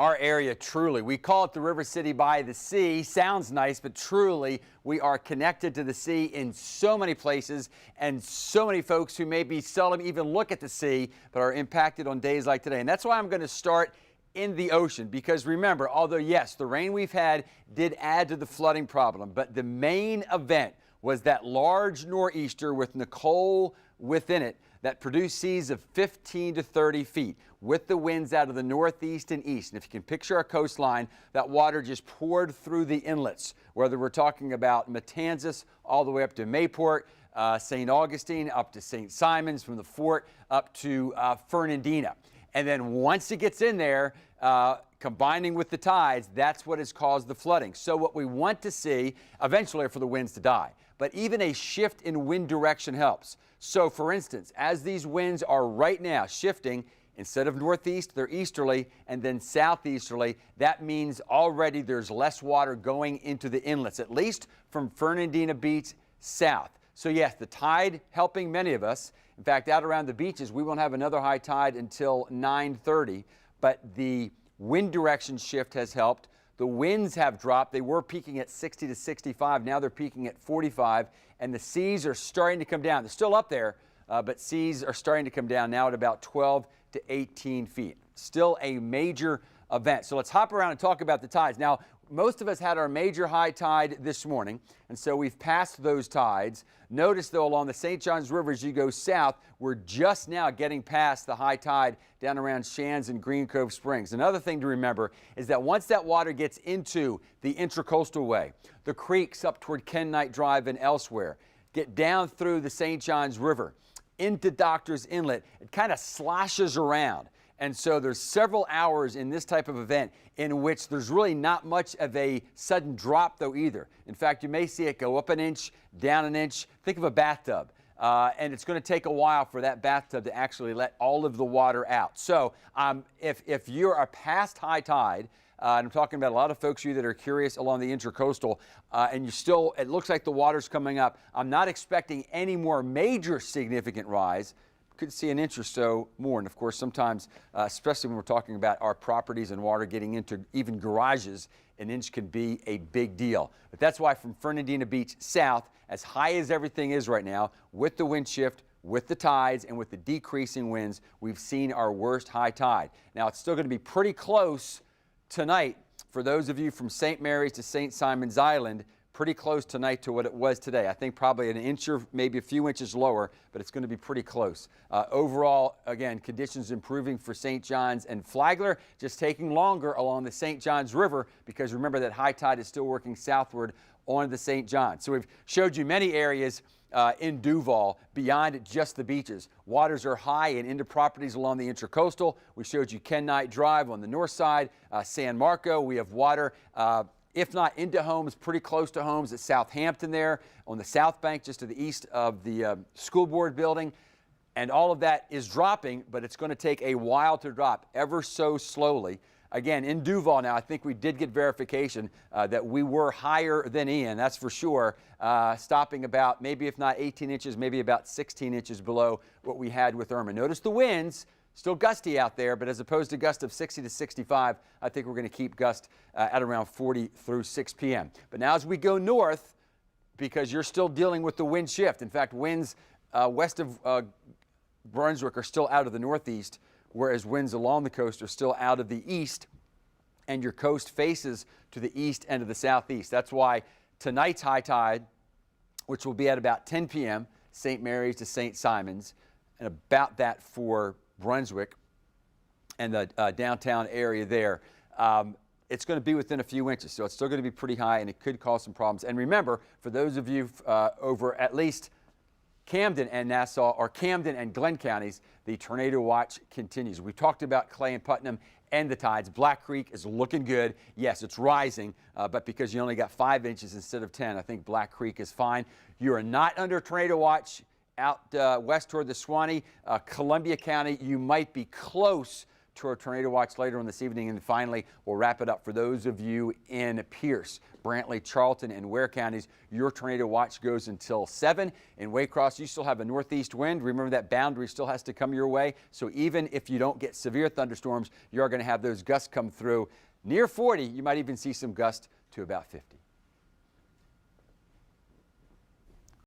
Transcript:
Our area, truly, we call it the River City by the Sea. Sounds nice, but truly, we are connected to the sea in so many places, and so many folks who maybe seldom even look at the sea, but are impacted on days like today. And that's why I'm going to start in the ocean, because remember, although yes, the rain we've had did add to the flooding problem, but the main event was that large nor'easter with Nicole within it that produced seas of 15 to 30 feet with the winds out of the northeast and east. And if you can picture our coastline, that water just poured through the inlets, whether we're talking about Matanzas all the way up to Mayport, St. Augustine, up to St. Simons, from the fort up to Fernandina. And then once it gets in there, combining with the tides, that's what has caused the flooding. So what we want to see eventually are for the winds to die. But even a shift in wind direction helps. So for instance, as these winds are right now shifting, instead of northeast, they're easterly and then southeasterly. That means already there's less water going into the inlets, at least from Fernandina Beach south. So yes, the tide helping many of us. In fact, out around the beaches, we won't have another high tide until 9:30, but the wind direction shift has helped. The winds have dropped. They were peaking at 60 to 65. Now they're peaking at 45, and the seas are starting to come down. They're still up there, but seas are starting to come down now at about 12 to 18 feet. Still a major event. So let's hop around and talk about the tides. Now, most of us had our major high tide this morning, and so we've passed those tides. Notice, though, along the St. Johns River as you go south, we're just now getting past the high tide down around Shands and Green Cove Springs. Another thing to remember is that once that water gets into the Intracoastal Way, the creeks up toward Ken Knight Drive and elsewhere, get down through the St. Johns River into Doctor's Inlet, it kind of sloshes around. And so there's several hours in this type of event in which there's really not much of a sudden drop, though, either. In fact, you may see it go up an inch, down an inch. Think of a bathtub. And it's going to take a while for that bathtub to actually let all of the water out. So if you're a past high tide, and I'm talking about a lot of folks you that are curious along the Intracoastal, and you still, it looks like the water's coming up. I'm not expecting any more major significant rise. Could see an inch or so more. And of course, sometimes, especially when we're talking about our properties and water getting into even garages, an inch can be a big deal. But that's why from Fernandina Beach south, as high as everything is right now, with the wind shift, with the tides, and with the decreasing winds, we've seen our worst high tide. Now, it's still going to be pretty close tonight for those of you from St. Mary's to St. Simon's Island. Pretty close tonight to what it was today. I think probably an inch or maybe a few inches lower, but it's going to be pretty close. Overall, again, conditions improving for St. John's and Flagler, just taking longer along the St. John's River, because remember that high tide is still working southward on the St. John. So we've showed you many areas in Duval beyond just the beaches. Waters are high and into properties along the Intracoastal. We showed you Ken Knight Drive on the north side, San Marco. We have water if not into homes, pretty close to homes at Southampton there on the south bank, just to the east of the school board building. And all of that is dropping, but it's going to take a while to drop, ever so slowly. Again, in Duval now, I think we did get verification that we were higher than Ian, that's for sure, stopping about maybe if not 18 inches, maybe about 16 inches below what we had with Irma. Notice the winds. Still gusty out there, but as opposed to gust of 60 to 65, I think we're going to keep gust at around 40 through 6 p.m. But now as we go north, because you're still dealing with the wind shift. In fact, winds west of Brunswick are still out of the northeast, whereas winds along the coast are still out of the east, and your coast faces to the east and to the southeast. That's why tonight's high tide, which will be at about 10 p.m., St. Mary's to St. Simon's, and about that for Brunswick and the downtown area there. It's going to be within a few inches, so it's still going to be pretty high, and it could cause some problems. And remember, for those of you over at least Camden and Nassau, or Camden and Glenn counties, the tornado watch continues. We talked about Clay and Putnam and the tides. Black Creek is looking good. Yes, it's rising, but because you only got 5 inches instead of 10, I think Black Creek is fine. You are not under tornado watch out west toward the Suwannee, Columbia County. You might be close to our tornado watch later on this evening. And finally, we'll wrap it up for those of you in Pierce, Brantley, Charlton, and Ware counties. Your tornado watch goes until 7. In Waycross, you still have a northeast wind. Remember that boundary still has to come your way. So even if you don't get severe thunderstorms, you're going to have those gusts come through near 40. You might even see some gusts to about 50.